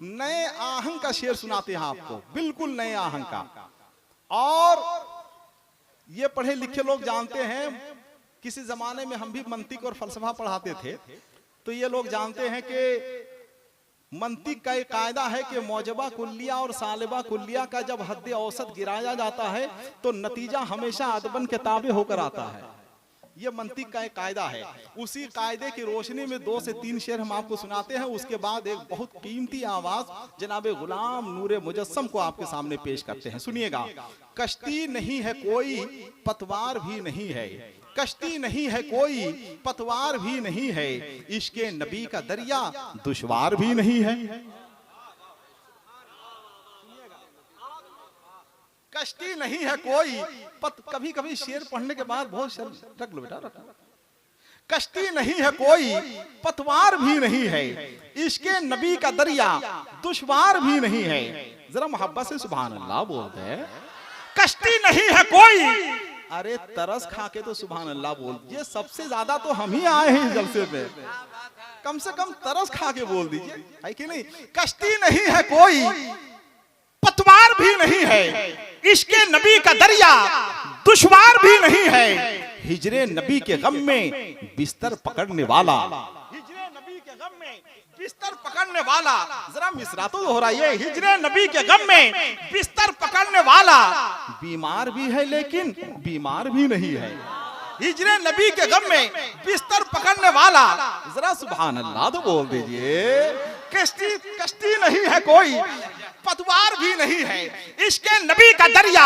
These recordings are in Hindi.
नए आहंग का शेर सुनाते हैं आपको, बिल्कुल नए आहंग का। और ये पढ़े लिखे लोग जानते हैं, किसी जमाने में हम भी मंतिक और फलसफा पढ़ाते थे, तो ये लोग जानते हैं कि मंतिक का एक कायदा है कि मौजबा कुल्लिया और सालिबा कुल्लिया का जब हद औसत गिराया जाता है तो नतीजा हमेशा अदबन के ताबे होकर आता है। ये मंतिक का एक कायदा है। उसी कायदे की रोशनी में 2 से 3 शेर हम आपको सुनाते हैं। उसके बाद एक बहुत कीमती आवाज जनाबे गुलाम नूरे मुजस्सम को आपके सामने पेश करते हैं। सुनिएगा। कश्ती नहीं है कोई, पतवार भी नहीं है, कश्ती नहीं है कोई, पतवार भी नहीं है, इश्के नबी का दरिया दुश्वार भी नहीं है। कश्ती नहीं है कोई, कभी कभी शेर पढ़ने के बाद बहुत शर्म, रख लो बेटा, रख लो। कश्ती नहीं है कोई, पतवार भी नहीं है, इश्के नबी का दरिया दुश्वार भी नहीं है। जरा मोहब्बत से सुभान अल्लाह बोलते हैं। कश्ती नहीं है कोई, अरे तरस खा के तो सुभान अल्लाह बोल। ये सबसे ज्यादा तो हम ही आए हैं इस जलसे पे, कम से कम तरस खा के बोल दीजिए, है कि नहीं। कश्ती नहीं है कोई, पतवार भी नहीं है, इश्के नबी का दरिया दुश्वार भी नहीं है, हिजरे नबी के गम में बिस्तर पकड़ने वाला, हिजरे नबी के गम में बिस्तर पकड़ने वाला। जरा मिसरा तो दोहराइए। हिजरे नबी के गम में बिस्तर पकड़ने वाला, बीमार भी है लेकिन बीमार भी नहीं है। हिजरे नबी के गम में बिस्तर पकड़ने वाला, जरा सुभान अल्लाह तो बोल दीजिए। कश्ती नहीं है कोई, पतवार भी नहीं है, इश्के नबी का दरिया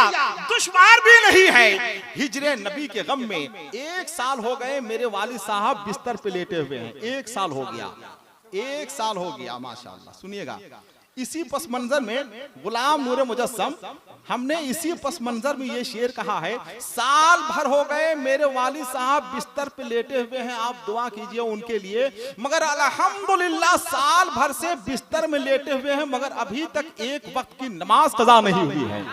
दुश्वार भी नहीं है, हिजरे नबी के गम में। 1 साल हो गए मेरे वालिद साहब बिस्तर पे लेटे हुए हैं। 1 साल हो गया, 1 साल हो गया माशाअल्लाह। सुनिएगा। इसी पस मंजर में गुलाम नूरे मुजस्सम, हमने इसी पस मंजर में ये शेर कहा है। साल भर हो गए मेरे वालिद साहब बिस्तर पे लेटे हुए हैं, आप दुआ कीजिए उनके लिए। मगर अल्हम्दुलिल्लाह साल भर से बिस्तर में लेटे हुए हैं, मगर अभी तक एक वक्त की नमाज कज़ा नहीं हुई है।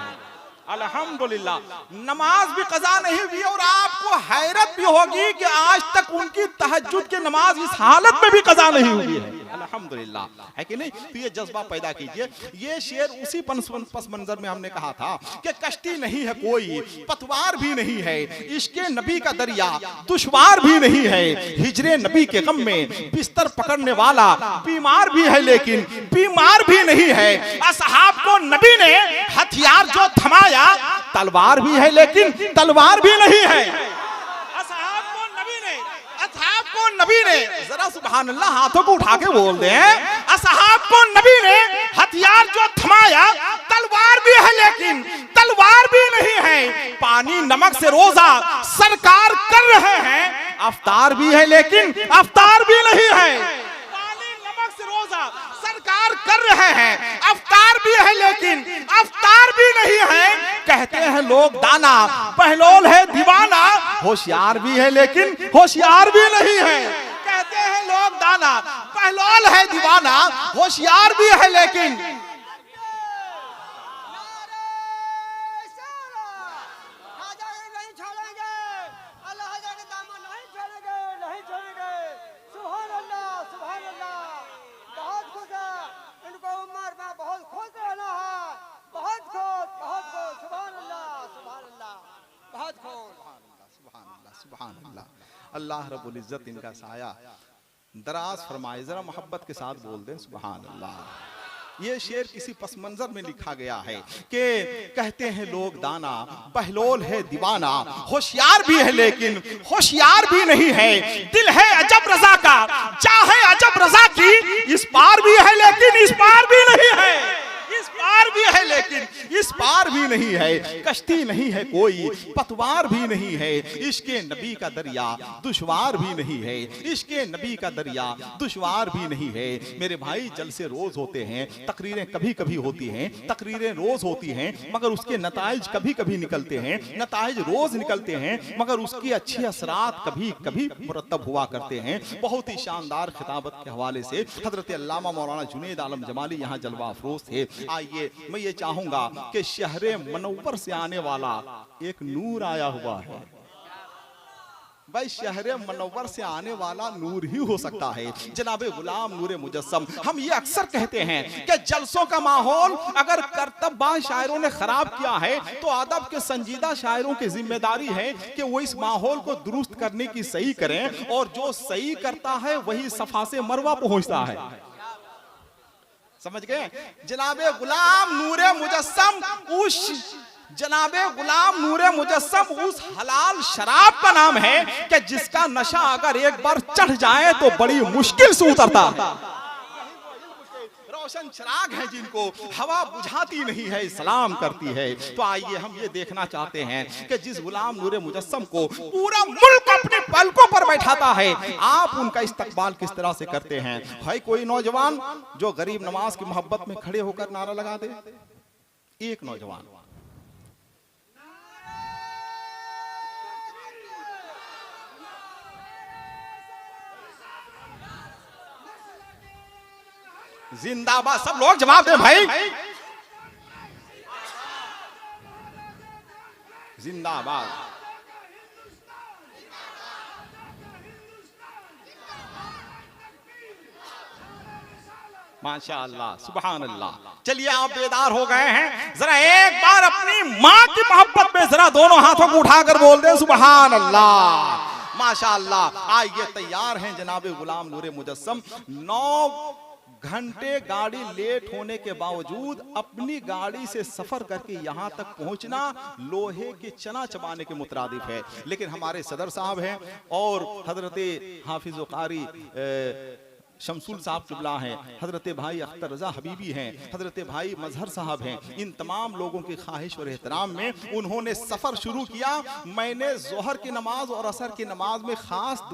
अल्हम्दुलिल्लाह नमाज भी कज़ा नहीं हुई। और आपको हैरत भी होगी कि आज तक उनकी तहज्जुद की नमाज इस हालत में भी कज़ा नहीं हुई है। अल्हम्दुलिल्लाह, है कि नहीं। तो ये जज्बा पैदा कीजिए। ये शेर उसी पस मंजर में हमने कहा था कि कश्ती नहीं है कोई, पतवार भी नहीं है, इश्के नबी का दरिया दुश्वार भी नहीं है, हिजरे नबी के गम में बिस्तर पकड़ने वाला, बीमार भी है लेकिन बीमार भी नहीं है। असहाब को नबी ने हथियार जो थमाया, तलवार भी है लेकिन तलवार भी नहीं है। नबी ने, जरा सुभान अल्लाह हाथों को उठा के बोल दें। असहाब को नबी ने हथियार जो थमाया, तलवार भी है लेकिन तलवार भी नहीं है। पानी नमक से रोजा सरकार कर रहे हैं, अफ्तार भी है लेकिन अफ्तार भी नहीं है। पानी नमक से रोजा सरकार कर रहे हैं, अफ्तार भी है लेकिन अफ्तार भी नहीं है। कहते हैं लोग दाना, बहलोल है दीवाना, होशियार भी है लेकिन होशियार भी नहीं है। कहते हैं लोग दाना, बहलोल है दीवाना, होशियार भी है लेकिन अल्लाह रब्बुल इज्जत इनका साया दराज फरमाए। जरा मोहब्बत के साथ बोल दें सुभान अल्लाह। ये शेर किसी पस मंजर में लिखा गया है कि कहते हैं लोग दाना, बहलोल है दीवाना, होशियार भी है लेकिन होशियार भी नहीं है। दिल है अजब रजा का, चाहे अजब रजा की, इस पार भी है लेकिन इस पार भी नहीं है। इस पार भी है लेकिन इस पार भी नहीं है। कश्ती नहीं है कोई, पतवार भी नहीं है, इश्के नबी का दरिया दुश्वार भी नहीं है, इश्के नबी का दरिया दुश्वार भी नहीं है। मेरे भाई जलसे रोज होते हैं, तकरीरें कभी कभी होती हैं, तकरीरें रोज होती हैं, मगर उसके नताइज कभी कभी निकलते हैं, नताइज रोज निकलते हैं, मगर उसकी अच्छी असरात कभी कभी मुरतब हुआ करते हैं। बहुत ही शानदार खिताबत के हवाले से हजरत अल्लामा मौलाना जुनैद आलम जमाली यहाँ जलवा अफरोज थे। आइए मैं ये चाहूंगा कि शहरे मनव्वर से आने वाला एक नूर आया हुआ है। भाई शहर मनव्वर से आने वाला नूर ही हो सकता है, जनाबे गुलाम नूरे मुजस्सम। हम ये अक्सर कहते हैं कि जलसों का माहौल अगर करतबबाज शायरों ने खराब किया है तो अदब के संजीदा शायरों की जिम्मेदारी है कि वो इस माहौल को दुरुस्त करने की सही करें, और जो सही करता है वही सफा से मरवा पहुंचता है। समझ गए? जनाबे गुलाम नूरे मुजस्सम उस हलाल शराब का नाम है कि जिसका नशा अगर एक बार चढ़ जाए तो बड़ी मुश्किल से उतरता है। रोशन चिराग है जिनको हवा बुझाती नहीं है, सलाम करती है। तो आइए हम ये देखना चाहते हैं कि जिस गुलाम नूरे मुजस्सम को पूरा मुल्क अपने पलकों पर बैठाता है, आप उनका इस्तकबाल किस तरह से करते हैं? भाई कोई नौजवान जो गरीब नवाज की मोहब्बत में खड़े होकर नारा लगा दे, एक नौजवान। जिंदाबाद, सब लोग जवाब दें भाई। जिंदाबाद। माशाअल्लाह, सुभान अल्लाह। चलिए आप बेदार हो गए हैं, जरा एक बार अपनी माँ की मोहब्बत में जरा दोनों हाथों को उठाकर बोल दें सुभान अल्लाह, माशाअल्लाह। आइए तैयार हैं जनाबे गुलाम नूरे मुजस्सम। 9 घंटे गाड़ी लेट होने के बावजूद अपनी गाड़ी से सफर करके यहाँ तक पहुँचना लोहे के चना चबाने के मुतरादिफ है। लेकिन हमारे सदर साहब हैं और हजरते हाफिज कारी शमसुल साहब किबला हैं, हजरत भाई अख्तर रजा हबीबी हैं, हजरत भाई मजहर साहब हैं। इन तमाम लोगों की ख्वाहिश और एहतराम में उन्होंने सफर शुरू किया। मैंने जोहर की नमाज और असर की नमाज में खास